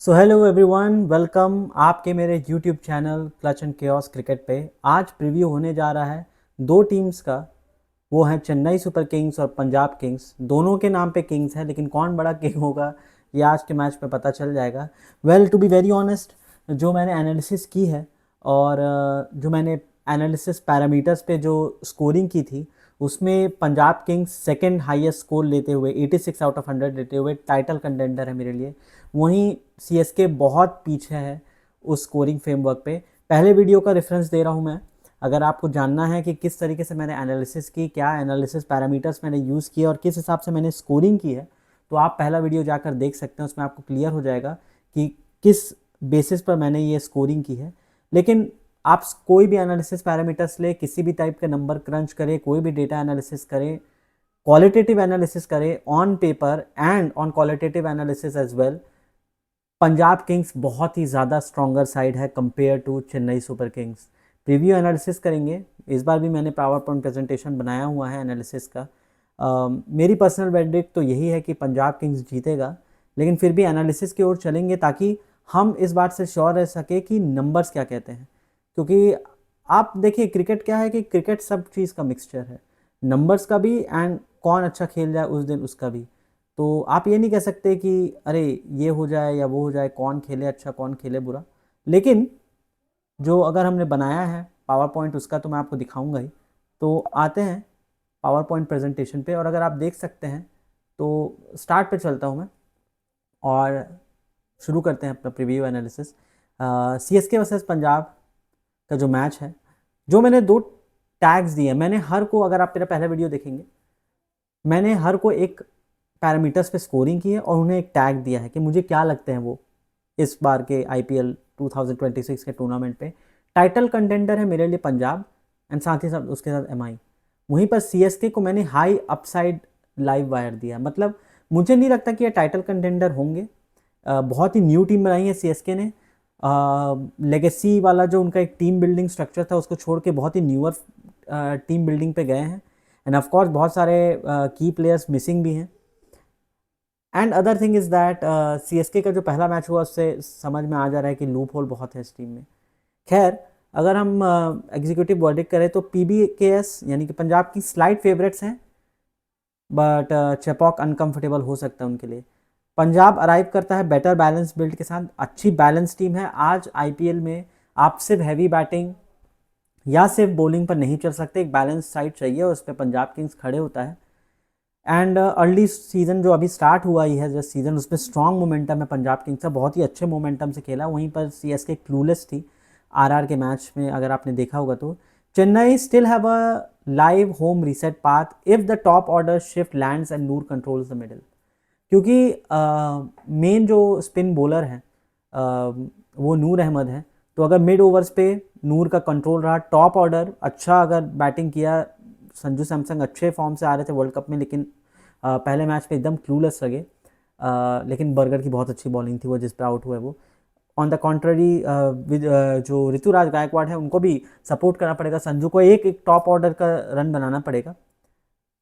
So hello everyone, welcome आपके मेरे YouTube channel clutch and chaos cricket पे। आज प्रीव्यू होने जा रहा है दो टीम्स का। वो हैं चेन्नई सुपर किंग्स और पंजाब किंग्स। दोनों के नाम पे किंग्स है, लेकिन कौन बड़ा किंग होगा ये आज के मैच में पता चल जाएगा। Well, to be very honest, जो मैंने एनालिसिस की है और जो मैंने एनालिसिस पैरामीटर्स पे जो स्कोरिंग की थी, उसमें Punjab Kings second highest score लेते हुए 86 आउट ऑफ 100 लेते हुए टाइटल कंटेंडर है मेरे लिए। वहीं सीएसके बहुत पीछे है उस स्कोरिंग फ्रेमवर्क पे। पहले वीडियो का रेफरेंस दे रहा हूँ मैं। अगर आपको जानना है कि किस तरीके से मैंने एनालिसिस की, क्या एनालिसिस पैरामीटर्स मैंने यूज़ किए और किस हिसाब से मैंने स्कोरिंग की है, तो आप पहला वीडियो जाकर देख सकते हैं। उसमें आपको क्लियर हो जाएगा कि किस बेसिस पर मैंने ये स्कोरिंग की है। लेकिन आप कोई भी एनालिसिस पैरामीटर्स ले, किसी भी टाइप के नंबर क्रंच करें, कोई भी डेटा एनालिसिस करें, क्वालिटेटिव एनालिसिस करें on paper and on qualitative analysis as well, Punjab Kings बहुत ही ज़्यादा स्ट्रॉन्गर साइड है compare to Chennai Super Kings. Preview analysis करेंगे। इस बार भी मैंने पावर पॉइंट प्रेजेंटेशन बनाया हुआ है एनालिसिस का। मेरी पर्सनल वर्डिक्ट तो यही है कि पंजाब किंग्स जीतेगा, लेकिन फिर भी एनालिसिस की ओर चलेंगे ताकि हम इस बात से श्योर रह सके कि नंबर्स क्या कहते हैं। क्योंकि आप देखिए, क्रिकेट क्या है कि क्रिकेट सब चीज़ का मिक्सचर है, नंबर्स का भी एंड कौन अच्छा खेल जाए उस दिन उसका भी। तो आप ये नहीं कह सकते कि अरे ये हो जाए या वो हो जाए, कौन खेले अच्छा कौन खेले बुरा। लेकिन जो अगर हमने बनाया है पावर पॉइंट, उसका तो मैं आपको दिखाऊंगा ही। तो आते हैं पावर पॉइंट प्रेजेंटेशन पे, और अगर आप देख सकते हैं तो स्टार्ट पे चलता हूँ मैं और शुरू करते हैं अपना preview analysis. CSK versus Punjab का जो मैच है, जो मैंने दो टैग्स दिए, मैंने हर को, अगर आप मेरा पहला वीडियो देखेंगे, मैंने हर को एक पैरामीटर्स पे स्कोरिंग की है और उन्हें एक टैग दिया है कि मुझे क्या लगते हैं वो इस बार के आईपीएल 2026 के टूर्नामेंट पे टाइटल कंटेंडर है मेरे लिए पंजाब, एंड साथ ही साथ उसके साथ एमआई। वहीं पर सीएसके को मैंने हाई अपसाइड लाइव वायर दिया। मतलब मुझे नहीं लगता कि ये टाइटल कंटेंडर होंगे। बहुत ही न्यू टीम बनाई है सीएसके ने। लेगेसी वाला जो उनका एक टीम बिल्डिंग स्ट्रक्चर था उसको छोड़ के बहुत ही न्यूअर टीम बिल्डिंग पे गए हैं। एंड ऑफ कोर्स बहुत सारे की प्लेयर्स मिसिंग भी हैं। And other thing is that CSK का जो पहला मैच हुआ उससे समझ में आ जा रहा है कि लूप होल बहुत है इस टीम में। खैर, अगर हम एग्जीक्यूटिव वर्डिक्ट करें तो पीबीकेएस यानी कि पंजाब की स्लाइड फेवरेट्स हैं, बट चेपॉक अनकंफर्टेबल हो सकता है उनके लिए। पंजाब अराइव करता है बेटर बैलेंस बिल्ड के साथ, अच्छी बैलेंस टीम है। आज आईपीएल में आप सिर्फ हैवी बैटिंग या सिर्फ बॉलिंग पर नहीं चल सकते, एक बैलेंस साइड चाहिए और उस पर पंजाब किंग्स खड़े होता है। एंड अर्ली सीजन जो अभी स्टार्ट हुआ ही है जस्ट सीजन, उसमें स्ट्रॉन्ग मोमेंटम है पंजाब किंग्स का, बहुत ही अच्छे मोमेंटम से खेला। वहीं पर सीएसके क्लूलेस थी आरआर के मैच में, अगर आपने देखा होगा तो। Chennai still have a live home reset path if the top order shift lands and Noor controls the middle. क्योंकि मेन जो स्पिन बॉलर है वो नूर अहमद है। तो अगर मिड ओवर्स पे नूर का कंट्रोल रहा, टॉप ऑर्डर अच्छा अगर बैटिंग किया, संजू सैमसंग अच्छे फॉर्म से आ रहे थे वर्ल्ड कप में, लेकिन पहले मैच पे एकदम क्लूलेस लगे। लेकिन बर्गर की बहुत अच्छी बॉलिंग थी वो जिस पे आउट हुए वो। ऑन द कॉन्ट्ररी जो ऋतुराज गायकवाड़ है उनको भी सपोर्ट करना पड़ेगा, संजू को एक एक टॉप ऑर्डर का रन बनाना पड़ेगा।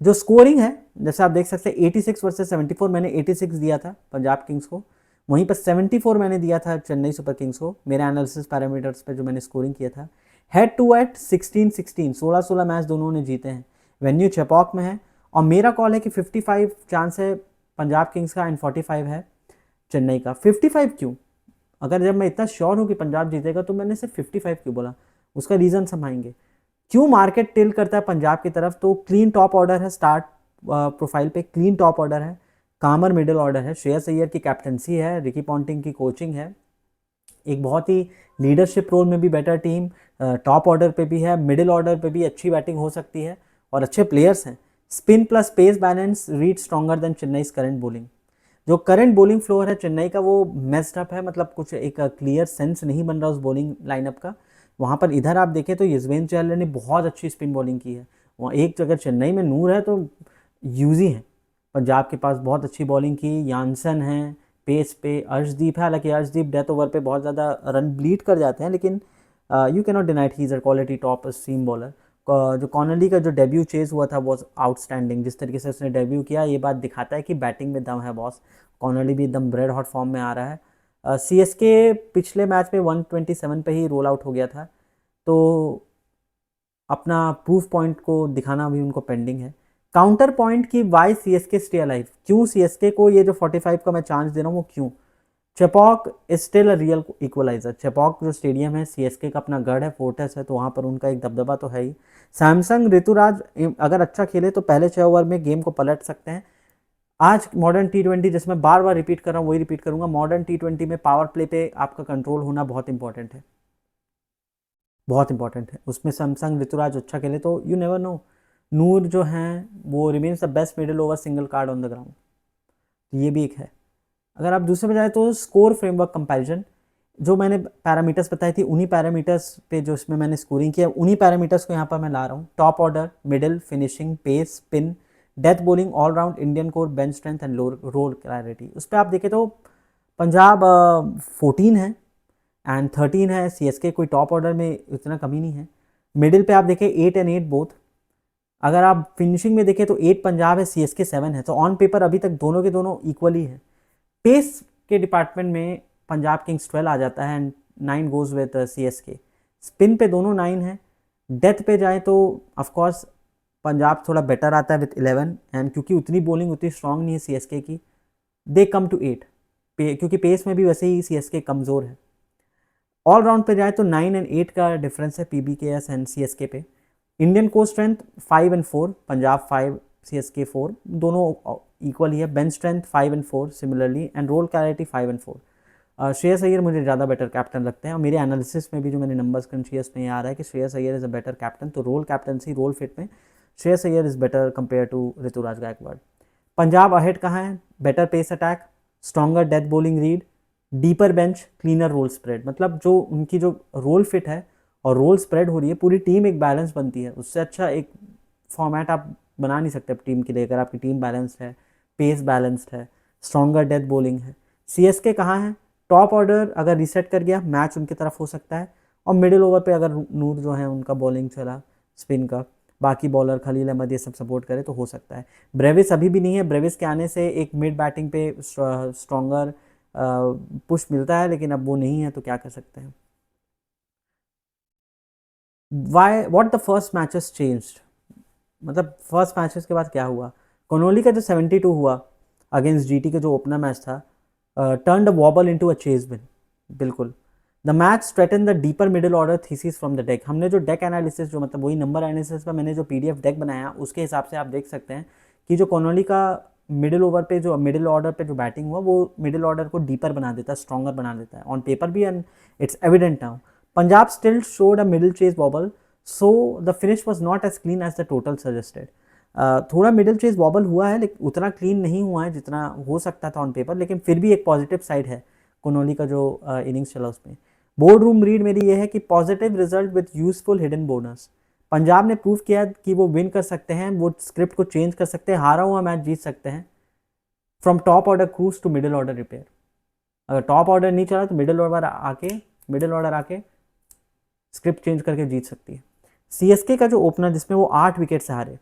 जो स्कोरिंग है जैसे आप देख सकते हैं 86 वर्सेस 74, मैंने 86 दिया था पंजाब किंग्स को, वहीं पर 74 मैंने दिया था चेन्नई सुपर किंग्स को, मेरे एनालिसिस पैरामीटर्स पे जो मैंने स्कोरिंग किया था। हेड टू हेड 16-16, 16-16 मैच दोनों ने जीते हैं। वेन्यू चेपॉक में है और मेरा कॉल है कि 55 चांस है पंजाब किंग्स का एंड 45 है चेन्नई का। 55 क्यों? अगर जब मैं इतना श्योर हूँ कि पंजाब जीतेगा तो मैंने सिर्फ 55 क्यों बोला, उसका रीज़न समझाएंगे। क्यों मार्केट टिल करता है पंजाब की तरफ? तो क्लीन टॉप ऑर्डर है, स्टार्ट प्रोफाइल पे क्लीन टॉप ऑर्डर है, कामर मिडिल ऑर्डर है, श्रेयस अय्यर की कैप्टनसी है, रिकी पॉन्टिंग की कोचिंग है, एक बहुत ही लीडरशिप रोल में भी बेटर टीम, टॉप ऑर्डर पे भी है, मिडिल ऑर्डर पे भी अच्छी बैटिंग हो सकती है और अच्छे प्लेयर्स हैं। Spin plus pace balance read stronger than Chennai current bowling. जो करंट बॉलिंग फ्लोर है चेन्नई का वो मेस्ड अप है, मतलब कुछ एक क्लियर सेंस नहीं बन रहा उस बॉलिंग लाइनअप का। वहाँ पर इधर आप देखें तो युजवेंद्र चहल ने बहुत अच्छी स्पिन बॉलिंग की है। वहाँ एक जगह चेन्नई में नूर है तो यूजी है पंजाब के पास, बहुत अच्छी बॉलिंग की। यानसन है पेस पे, अर्शदीप है, हालांकि अर्शदीप डेथ ओवर पे बहुत ज़्यादा रन ब्लीड कर जाते हैं, लेकिन you can not deny that he is a quality top seam bowler. जो कॉनली का जो डेब्यू चेज हुआ था वो आउटस्टैंडिंग, जिस तरीके से उसने डेब्यू किया ये बात दिखाता है कि बैटिंग में दम है बॉस। कॉनली भी एकदम ब्रेड हॉट फॉर्म में आ रहा है। सीएसके पिछले मैच में 127 पे ही रोल आउट हो गया था, तो अपना प्रूफ पॉइंट को दिखाना भी उनको पेंडिंग है। काउंटर पॉइंट की वाई सीएसके स्टे अलाइव, क्यों सीएसके को ये जो 45 का मैं चांस दे रहा हूँ वो क्यों? Chepauk is still a real equaliser. Chepauk जो स्टेडियम है सीएसके का अपना गढ़ है, फोर्ट्रेस है, तो वहाँ पर उनका एक दबदबा तो है ही। सैमसंग ऋतुराज अगर अच्छा खेले तो पहले 6 ओवर में गेम को पलट सकते हैं। आज मॉडर्न टी20, जिसमें बार बार रिपीट कर रहा हूँ वही रिपीट करूंगा, मॉडर्न टी20 में पावर प्ले पे आपका कंट्रोल होना बहुत इंपॉर्टेंट है, बहुत इंपॉर्टेंट है। उसमें सैमसंग ऋतुराज अच्छा खेले तो यू नेवर नो, नूर जो हैं वो remains the best middle over single card on the ground, तो ये भी एक है। अगर आप दूसरे पे जाए तो स्कोर फ्रेमवर्क कंपैरिजन, जो मैंने पैरामीटर्स बताई थी उन्हीं पैरामीटर्स पे जो इसमें मैंने स्कोरिंग किया उन्हीं पैरामीटर्स को यहाँ पर मैं ला रहा हूँ। Top order, middle, finishing, pace, spin, death bowling, all round, Indian core, bench strength and role clarity. उस पर आप देखें तो पंजाब 14 है एंड 13 है, सीएसके कोई टॉप ऑर्डर में इतना कमी नहीं है। मिडिल पे आप देखें 8 एंड 8 बोथ। अगर आप फिनिशिंग में देखें तो 8 पंजाब है, सीएसके 7 है, तो ऑन पेपर अभी तक दोनों के दोनों इक्वली है। पेस के डिपार्टमेंट में पंजाब किंग्स 12 आ जाता है and 9 goes with CSK. Spin पे दोनों 9 है। डेथ पे जाए तो ऑफकोर्स पंजाब थोड़ा बेटर आता है विथ 11, एंड क्योंकि उतनी बॉलिंग उतनी स्ट्रांग नहीं है सीएसके की, दे कम टू 8 क्योंकि पेस में भी वैसे ही सीएसके कमज़ोर है। ऑलराउंड पे जाए तो 9 एंड 8 का डिफरेंस है पीबीकेएस एंड सीएसके पे। Indian core strength 5 and 4, Punjab 5, CSK 4, दोनों इक्वल ही है। Bench strength 5 and 4 similarly, and role clarity 5 and 4। Shreyas Iyer मुझे ज़्यादा बेटर कैप्टन लगते हैं, और मेरे एनालिसिस में भी जो मैंने नंबर्स क्रंच किए उसमें ये आ रहा है कि Shreyas Iyer is a better captain, तो रोल कैप्टनसी, रोल फिट में Shreyas Iyer is better compare to Ruturaj Gaikwad. Punjab ahead कहाँ है? Better pace attack, stronger death bowling read, deeper bench, cleaner role spread. मतलब जो उनकी जो रोल फिट है और रोल स्प्रेड हो रही है, पूरी टीम एक बैलेंस बनती है। उससे अच्छा एक फॉर्मेट आप बना नहीं सकते टीम के लिए अगर आपकी टीम बैलेंस्ड है, पेस बैलेंस्ड है, स्ट्रॉन्गर डेथ बॉलिंग है। सीएसके कहाँ है? टॉप ऑर्डर अगर रीसेट कर गया मैच उनकी तरफ हो सकता है, और मिडिल ओवर पे अगर नूर जो है उनका बॉलिंग चला स्पिन का, बाकी बॉलर खलील अहमद ये सब सपोर्ट करे तो हो सकता है। ब्रेविस अभी भी नहीं है, ब्रेविस के आने से एक मिड बैटिंग पे स्ट्रॉन्गर पुश मिलता है, लेकिन अब वो नहीं है तो क्या कर सकते हैं। Why what the first matches changed, मतलब फर्स्ट मैचेस के बाद क्या हुआ? कोनोली का जो 72 हुआ अगेंस्ट जीटी के जो ओपनर मैच था, turn the wobble into a chase win. बिल्कुल, the match straighten the deeper middle order thesis from the deck. हमने जो डेक एनालिसिस, जो मतलब वही नंबर एनालिसिस पर मैंने जो पीडीएफ डेक बनाया उसके हिसाब से आप देख सकते हैं कि जो कोनोली का मिडिल ओवर पे जो मिडिल ऑर्डर पे जो बैटिंग हुआ वो मिडिल ऑर्डर को डीपर बना देता है, स्ट्रॉन्गर बना देता है ऑन पेपर भी, and it's evident now. Punjab still showed a middle chase wobble, so the finish was not as clean as the total suggested. थोड़ा मिडिल चेज वॉबल हुआ है लेकिन उतना क्लीन नहीं हुआ है जितना हो सकता था ऑन पेपर, लेकिन फिर भी एक पॉजिटिव साइड है कोनोली का जो इनिंग्स चला उसमें। बोर्ड रूम रीड मेरी ये है कि positive result with useful hidden bonus. Punjab ने प्रूव किया कि वो विन कर सकते हैं, वो स्क्रिप्ट को चेंज कर सकते हैं, हारा हुआ मैच जीत सकते हैं। From top order cruise to middle order repair. अगर टॉप ऑर्डर नहीं चला तो मिडिल ऑर्डर आके स्क्रिप्ट चेंज करके जीत सकती है। सीएसके का जो ओपनर जिसमें वो 8 विकेट से हारे,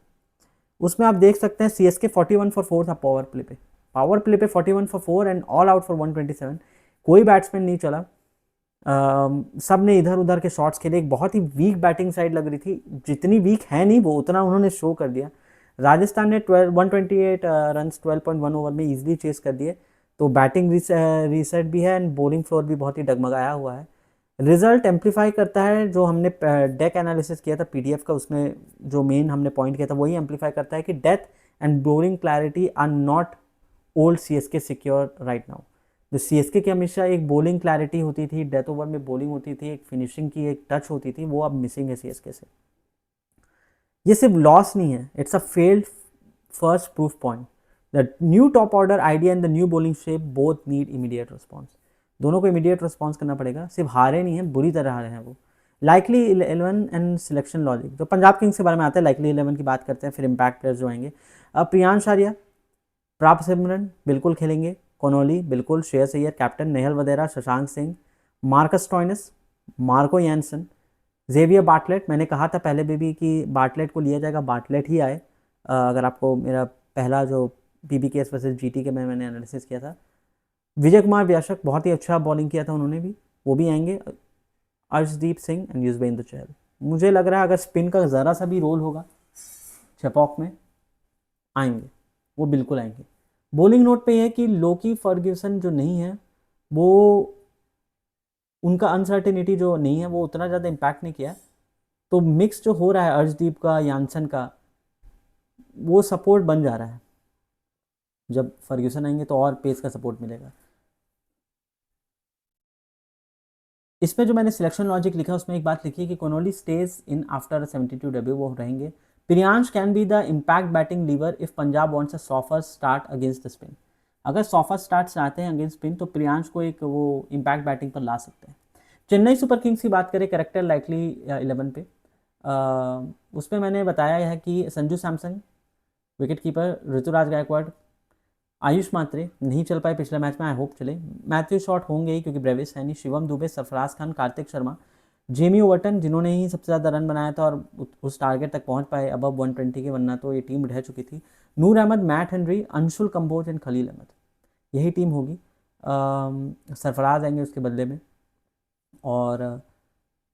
उसमें आप देख सकते हैं सीएसके 41 फॉर 4 था पावर प्ले पे 41 for 4 and all out for 127। कोई बैट्समैन नहीं चला, सब ने इधर उधर के शॉट्स खेले। एक बहुत ही वीक बैटिंग साइड लग रही थी, जितनी वीक है नहीं वो उतना उन्होंने शो कर दिया। राजस्थान ने 128 रन 12.1 ओवर में इजीली चेस कर दिए, तो बैटिंग रीसेट भी है एंड बॉलिंग फ्लोर भी बहुत ही डगमगाया हुआ है। रिजल्ट एम्पलीफाई करता है जो हमने डेक एनालिसिस किया था पीडीएफ का, उसमें जो मेन हमने पॉइंट किया था वही एम्पलीफाई करता है कि death and bowling clarity are not old CSK secure right now. जो सीएसके की हमेशा एक बॉलिंग क्लैरिटी होती थी, डेथ ओवर में बॉलिंग होती थी, एक फिनिशिंग की एक टच होती थी, वो अब मिसिंग है सीएसके से। ये सिर्फ लॉस नहीं है, it's a failed first proof point. The new top order idea and the new bowling shape both need immediate response. दोनों को इमीडिएट रिस्पॉन्स करना पड़ेगा, सिर्फ हारे नहीं है, बुरी तरह हारे हैं वो। लाइकली 11 एंड सिलेक्शन लॉजिक, जो पंजाब किंग्स के बारे में आता है, लाइकली 11 की बात करते हैं, फिर इम्पैक्ट प्लेयर्स जो आएंगे। अब प्रियांश आर्या, प्राप सिमरन बिल्कुल खेलेंगे, कोनोली बिल्कुल, Shreyas Iyer captain, Nehal Wadhera, Shashank Singh, Marcus Stoinis, Marco Jansen, Xavier Bartlett. मैंने कहा था पहले भी कि बार्टलेट को लिया जाएगा, बार्टलेट ही आए। अगर आपको मेरा पहला जो पीबीकेएस वर्सेस जीटी के मैंने एनालिसिस किया था, विजय कुमार व्यासक बहुत ही अच्छा बॉलिंग किया था उन्होंने भी, वो भी आएंगे। अर्शदीप सिंह एंड युजवेंद्र चहल। मुझे लग रहा है अगर स्पिन का ज़रा सा भी रोल होगा छपॉक में, आएंगे, वो बिल्कुल आएंगे। बॉलिंग नोट पे यह है कि लोकी फर्ग्यूसन जो नहीं है, वो उनका अनसर्टेनिटी जो नहीं है वो उतना ज़्यादा इम्पैक्ट नहीं किया। तो मिक्स जो हो रहा है अर्शदीप का, यानसन का, वो सपोर्ट बन जा रहा है। जब फर्ग्यूसन आएंगे तो और पेस का सपोर्ट मिलेगा। इसमें जो मैंने सिलेक्शन लॉजिक लिखा उसमें एक बात लिखी है कि Connolly stage in after 72 debut, वो रहेंगे। Priyansh can be the impact batting lever if Punjab wants a softer start against the spin. अगर सॉफर स्टार्ट चाहते हैं अगेंस्ट स्पिन तो प्रियांश को एक वो इम्पैक्ट बैटिंग पर ला सकते हैं। चेन्नई सुपर किंग्स की बात करें करेक्टर लाइकली 11 पे, उसमें मैंने बताया है कि संजू सैमसन विकेट कीपर, ऋतुराज गायकवाड़, आयुष मात्रे नहीं चल पाए पिछले मैच में, आई होप चले। मैथ्यू शॉट होंगे ही क्योंकि ब्रेविस है नहीं। शिवम दुबे, सरफराज खान, कार्तिक शर्मा, जेमी ओवर्टन जिन्होंने ही सबसे ज़्यादा रन बनाया था और उस टारगेट तक पहुंच पाए अबव 120 के, वरना तो ये टीम ढह चुकी थी। Noor Ahmad, Matt Henry, Anshul Kamboj and Khaleel Ahmed, यही टीम होगी। सरफराज आएंगे उसके बदले में। और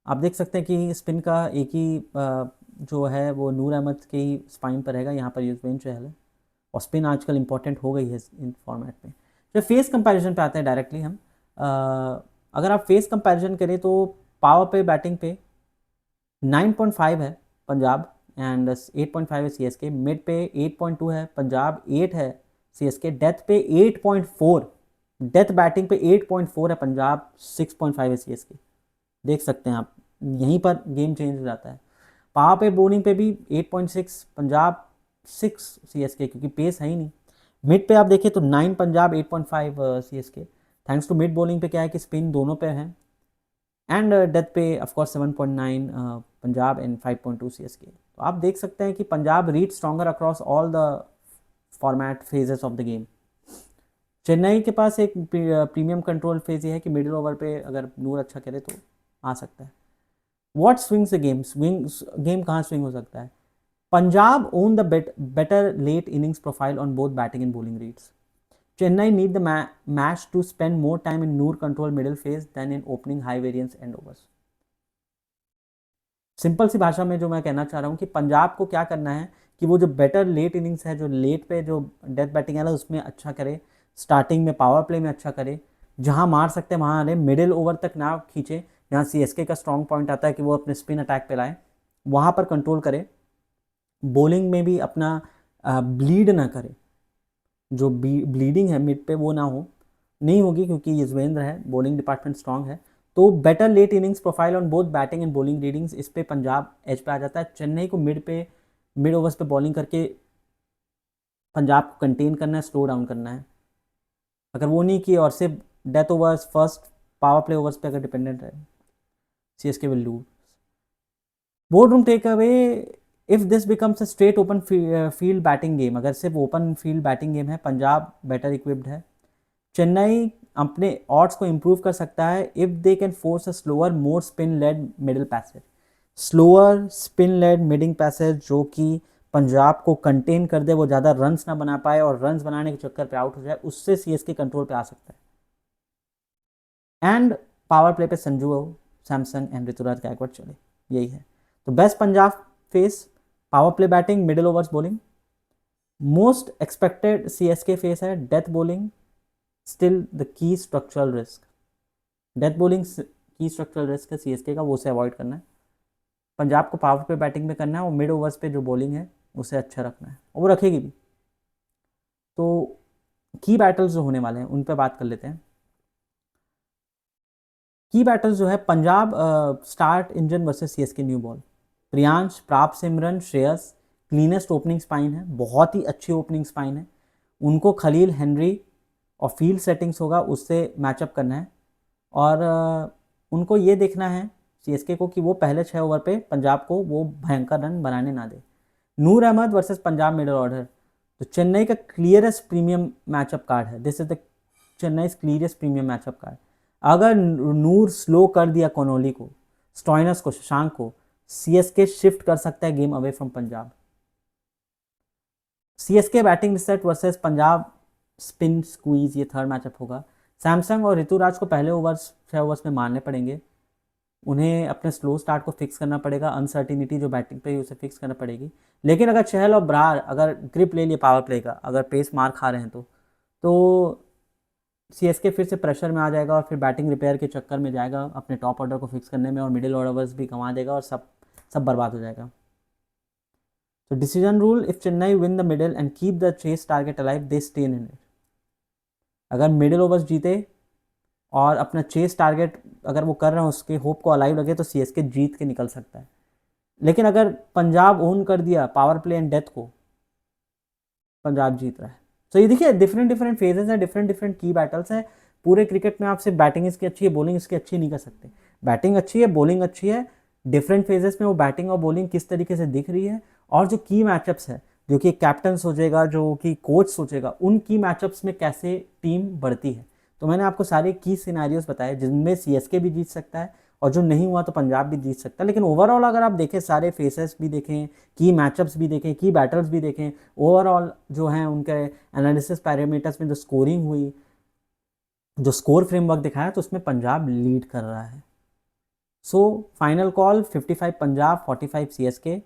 आप देख सकते हैं कि स्पिन का एक ही जो है वो नूर अहमद के ही स्पाइन पर रहेगा, यहाँ पर युजवेंद्र चहल है। और स्पिन आजकल इंपॉर्टेंट हो गई है इन फॉर्मेट में। जब फेस कंपैरिजन पे आते हैं डायरेक्टली हम, अगर आप फेस कंपैरिजन करें तो पावर पे बैटिंग पे 9.5 है पंजाब एंड 8.5 है सीएसके। मिड पे 8.2 है पंजाब, 8 है सीएसके। डेथ पे 8.4, डेथ बैटिंग पे 8.4 है पंजाब, 6.5 है सीएसके। देख सकते हैं आप, यहीं पर गेम चेंज हो जाता है। पावर पे बॉलिंग पे भी 8.6 पंजाब, 6 सीएसके, क्योंकि पेस है ही नहीं। मिड पे आप देखिए तो 9 Punjab, 8.5 CSK. Thanks to mid bowling पे क्या है कि स्पिन दोनों पे है। एंड डेथ पे ऑफकोर्स 7.9 पंजाब एंड 5.2 सीएसके। तो आप देख सकते हैं कि Punjab read stronger across all the format phases of the game. Chennai के पास एक प्रीमियम कंट्रोल फेज ये है कि मिडिल ओवर पे अगर नूर अच्छा करे तो आ सकता है। What swings the game, game कहाँ स्विंग हो सकता है? Punjab own the better late innings profile on both batting and bowling reads. Chennai need the match to spend more time in Noor control middle phase than in opening high variance and overs. Simple सी भाषा में जो मैं कहना चाह रहा हूँ कि पंजाब को क्या करना है कि वो जो बेटर लेट इनिंग्स है, जो लेट पे जो डेथ बैटिंग है ना, उसमें अच्छा करे। स्टार्टिंग में पावर प्ले में अच्छा करे, जहाँ मार सकते हैं वहाँ आने, मिडिल ओवर तक ना खींचे। जहाँ सीएसके का स्ट्रॉन्ग पॉइंट आता है कि वो अपने स्पिन अटैक पे लाए, वहाँ पर कंट्रोल करे। बॉलिंग में भी अपना ब्लीड ना करे, जो ब्लीडिंग है मिड पे वो ना हो, नहीं होगी क्योंकि युजवेंद्र है, बॉलिंग डिपार्टमेंट स्ट्रांग है। तो better late innings profile on both batting and bowling readings, इस पे पंजाब एज पे आ जाता है। चेन्नई को मिड ओवर्स पे बॉलिंग करके पंजाब को कंटेन करना है, स्लो डाउन करना है। अगर वो नहीं किए और सिर्फ death overs, first power play overs पे अगर डिपेंडेंट रहे, CSK will lose. Board room take away, if this becomes a straight open field batting game, अगर सिर्फ ओपन फील्ड बैटिंग गेम है, पंजाब बेटर इक्विप्ड है। चेन्नई अपने ऑड्स को इंप्रूव कर सकता है if they can force a slower more spin led middle passage. Slower spin led middle passage जो कि पंजाब को कंटेन कर दे, वो ज़्यादा रन्स ना बना पाए और रन्स बनाने के चक्कर पे आउट हो जाए, उससे सीएसके कंट्रोल पे आ सकता है। एंड पावर प्ले पे संजू सैमसन एंड ऋतुराज गायकवाड़ चले, यही है। तो best Punjab face power play batting, middle overs bowling. Most expected CSK face है death bowling, still the key structural risk. Death bowling की स्ट्रक्चरल रिस्क है सीएसके का, वो उसे अवॉइड करना है। पंजाब को पावर पे बैटिंग में करना है और मिड ओवर्स पे जो बॉलिंग है उसे अच्छा रखना है, और वो रखेगी भी। तो की बैटल्स जो होने वाले हैं उन पे बात कर लेते हैं। की बैटल्स जो है, Punjab start engine versus CSK new ball. Priyansh, प्राप सिमरन, श्रेयस, क्लीनेस्ट ओपनिंग स्पाइन है, बहुत ही अच्छी ओपनिंग स्पाइन है। उनको खलील, हेनरी और फील्ड सेटिंग्स होगा उससे मैचअप करना है। और उनको ये देखना है सीएसके को कि वो पहले 6 ओवर पे पंजाब को वो भयंकर रन बनाने ना दे। Noor Ahmad versus Punjab middle order, तो चेन्नई का क्लियरेस्ट प्रीमियम मैचअप कार्ड है। This is the Chennai clearest premium matchup card. अगर नूर स्लो कर दिया कोनोली को, स्टॉइनस को, शशांक को, सीएसके शिफ्ट कर सकता है game away from Punjab. CSK batting reset versus Punjab spin squeeze, ये थर्ड मैचअप होगा। सैमसंग और ऋतुराज को पहले ओवर्स 6 ओवर्स में मारने पड़ेंगे। उन्हें अपने स्लो स्टार्ट को फिक्स करना पड़ेगा, अनसर्टिनिटी जो बैटिंग पे है उसे फिक्स करना पड़ेगी। लेकिन अगर चहल और ब्रार अगर ग्रिप ले लिए पावर प्ले का, अगर पेस मार खा रहे हैं तो सीएसके फिर से प्रेशर में आ जाएगा और फिर बैटिंग रिपेयर के चक्कर में जाएगा अपने टॉप ऑर्डर को फिक्स करने में, और मिडिल ऑर्डर्स भी गंवा देगा और सब सब बर्बाद हो जाएगा। तो decision rule, if Chennai win the middle and keep the chase target alive they stay in it. अगर मिडिल ओवर्स जीते और अपना चेस टारगेट अगर वो कर रहे हैं, उसके होप को अलाइव लगे, तो सीएसके जीत के निकल सकता है। लेकिन अगर पंजाब ओन कर दिया पावर प्ले एंड डेथ को, पंजाब जीत रहा है। तो ये देखिए डिफरेंट डिफरेंट फेजेस हैं, डिफरेंट डिफरेंट की बैटल्स हैं। पूरे क्रिकेट में आप सिर्फ बैटिंग इसकी अच्छी है, बॉलिंग इसकी अच्छी नहीं कर सकते। बैटिंग अच्छी है, बॉलिंग अच्छी है, डिफरेंट फेजेस में वो बैटिंग और बॉलिंग किस तरीके से दिख रही है, और जो की मैचअप्स है, जो कि कैप्टन सोचेगा, जो कि कोच सोचेगा, उन की मैचअप्स में कैसे टीम बढ़ती है। तो मैंने आपको सारे की सिनेरियोस बताए जिनमें सीएसके भी जीत सकता है, और जो नहीं हुआ तो पंजाब भी जीत सकता है। लेकिन ओवरऑल अगर आप देखें, सारे फेसेस भी देखें, की मैचअप्स भी देखें, की बैटल्स भी देखें, ओवरऑल जो हैं उनके एनालिसिस पैरामीटर्स में जो स्कोरिंग हुई, जो स्कोर फ्रेमवर्क दिखाया, तो उसमें पंजाब लीड कर रहा है। So final call 55 Punjab 45 CSK.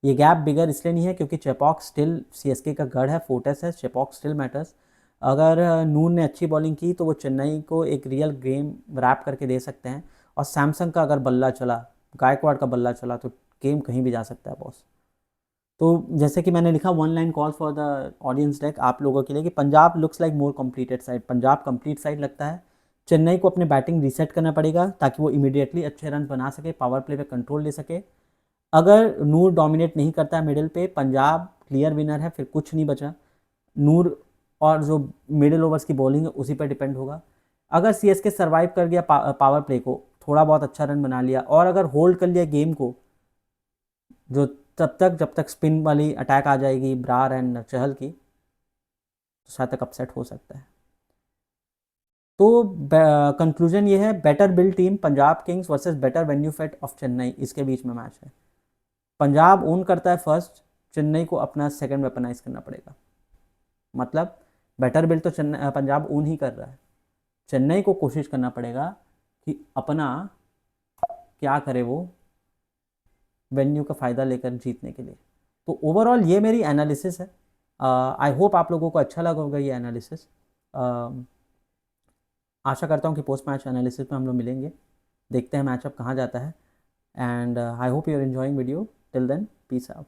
ये गैप बिगर इसलिए नहीं है क्योंकि चेपॉक स्टिल सीएसके का गढ़ है, फोर्टेस है, चेपॉक स्टिल मैटर्स। अगर नून ने अच्छी बॉलिंग की तो वो चेन्नई को एक रियल गेम रैप करके दे सकते हैं, और सैमसंग का अगर बल्ला चला, गायकवाड़ का बल्ला चला, तो गेम कहीं भी जा सकता है बॉस। तो जैसे कि मैंने लिखा, one line call for the audience deck आप लोगों के लिए, कि Punjab looks like more completed side. Punjab complete side लगता है। चेन्नई को अपनी बैटिंग रीसेट करना पड़ेगा ताकि वो इमीडिएटली अच्छे रन बना सके, पावर प्ले पे कंट्रोल ले सके। अगर नूर डोमिनेट नहीं करता है मिडिल पे, पंजाब क्लियर विनर है, फिर कुछ नहीं बचा। नूर और जो मिडिल ओवर्स की बॉलिंग है उसी पर डिपेंड होगा। अगर सीएसके सर्वाइव कर गया पावर प्ले को, थोड़ा बहुत अच्छा रन बना लिया, और अगर होल्ड कर लिया गेम को, जो तब तक जब तक स्पिन वाली अटैक आ जाएगी ब्रार एंड चहल की, तो शायद तक अपसेट हो सकता है। तो कंक्लूजन ये है, better build team Punjab Kings versus better venue fit of Chennai, इसके बीच में मैच है। पंजाब ओन करता है फर्स्ट, चेन्नई को अपना सेकंड वेपनाइज करना पड़ेगा। मतलब बेटर बिल्ड तो चेन्नई पंजाब ओन ही कर रहा है, चेन्नई को कोशिश करना पड़ेगा कि अपना क्या करे वो वेन्यू का फ़ायदा लेकर जीतने के लिए। तो ओवरऑल ये मेरी एनालिसिस है। आई होप आप लोगों को अच्छा लगा होगा ये एनालिसिस। आशा करता हूँ कि पोस्ट मैच एनालिसिस में हम लोग मिलेंगे, देखते हैं मैचअप कहाँ जाता है। And I hope you are enjoying video. Till then, peace out.